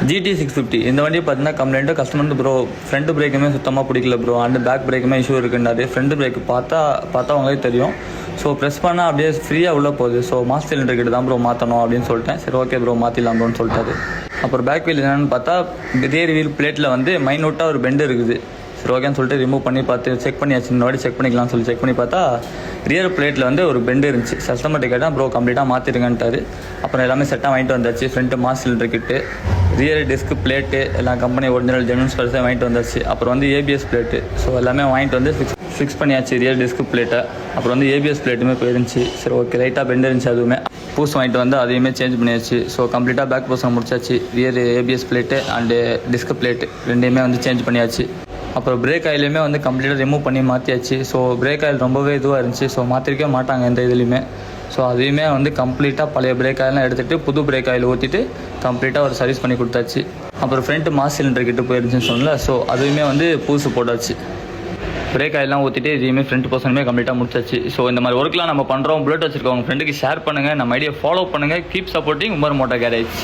GT650 இந்த வண்டி பார்த்தீங்கன்னா கம்ப்ளைண்ட்டு கஸ்டமர் ப்ரோ ஃப்ரண்ட் பிரேக்குமே சுத்தமாக பிடிக்கல ப்ரோ, அண்ட் பேக் பிரேக்குமே இஷ்யூ இருக்குன்னாரு. ஃப்ரண்ட் பிரேக் பார்த்தா அவங்களே தெரியும். ஸோ ப்ரெஸ் பண்ணால் அப்படியே ஃப்ரீயாக உள்ளே போகுது. ஸோ மாஸ் சிலிண்டர் கிட்ட தான் ப்ரோ மாற்றணும் அப்படின்னு சொல்லிட்டேன். சரி ஓகே ப்ரோ மாற்றிடலாம் ப்ரோன்னு சொல்லிட்டாரு. அப்புறம் பேக் வீல் என்னென்னு பார்த்தா ரியர் வீல் பிளேட்டில் வந்து மைனூட்டாக ஒரு பெண்டு இருக்குது. சரி ஓகேன்னு சொல்லிட்டு ரிமூவ் பண்ணி பார்த்து செக் பண்ணியாச்சு. இந்த வாட்டி செக் பண்ணிக்கலாம்னு சொல்லி செக் பண்ணி பார்த்தா ரியர் பிளேட்டில் வந்து ஒரு பெண்டு இருந்துச்சு. கஸ்டமர்கிட்ட கேட்டால் ப்ரோ கம்ப்ளீட்டாக மாற்றிருங்கன்ட்டாரு. அப்புறம் எல்லாமே செட்டாக வாங்கிட்டு வந்தாச்சு. ஃப்ரண்ட்டு மாஸ் சிலிண்டர் கிட்டு, ரியர் டிஸ்க் பிளேட்டு எல்லாம் கம்பெனி ஒரிஜினல் ஜென்வன் ஸ்பெர்ஸே வாங்கிட்டு வந்தாச்சு. அப்புறம் வந்து ABS பிளேட்டு, ஸோ எல்லாமே வாங்கிட்டு வந்து ஃபிக்ஸ் பண்ணியாச்சு ரியர் டிஸ்க் பிளேட்டை. அப்புறம் வந்து ABS பிளேட்டுமே போயிருந்துச்சு. சரி ஓகே லைட்டாக பெண்டு இருந்துச்சு, அதுவுமே பூஸ் வாங்கிட்டு வந்து அதையுமே சேஞ்ச் பண்ணியாச்சு. ஸோ கம்ப்ளீட்டாக பேக் போர்ஷன் முடிச்சாச்சு. Rear ABS plate and disk plate ரெண்டையுமே வந்து சேஞ்ச் பண்ணியாச்சு. அப்புறம் பிரேக் ஆயிலுமே வந்து கம்ப்ளீட்டாக ரிமூவ் பண்ணி மாற்றியாச்சு. ஸோ பிரேக் ஆயில் ரொம்பவே இதுவாக இருந்துச்சு. ஸோ மாற்றிருக்கவே மாட்டாங்க எந்த இதுலேயுமே. ஸோ அதையுமே வந்து கம்ப்ளீட்டாக பழைய பிரேக் ஆயிலாம் எடுத்துகிட்டு புது பிரேக் ஆயில் ஊற்றிட்டு கம்ப்ளீட்டாக ஒரு சர்வீஸ் பண்ணி கொடுத்தாச்சு. அப்புறம் ஃப்ரண்ட் மாஸ் சிலிண்டர் கிட்ட போயிருந்துச்சுன்னு சொன்னல, ஸோ அதுவுமே வந்து பூசு போட்டாச்சு. பிரேக் ஆயிலாம் ஊற்றிட்டு இதையுமே ஃப்ரண்ட் போர்ஷனுமே கம்ப்ளீட்டாக முடிச்சாச்சு. ஸோ இந்த மாதிரி ஒர்க்லாம் நம்ம பண்ணுறோம். புல்லட் வச்சிருக்கோம், உங்கள் ஃப்ரெண்டுக்கு ஷேர் பண்ணுங்கள், நம்ம ஐடியா ஃபாலோ பண்ணுங்கள். Keep supporting Umar motor garage.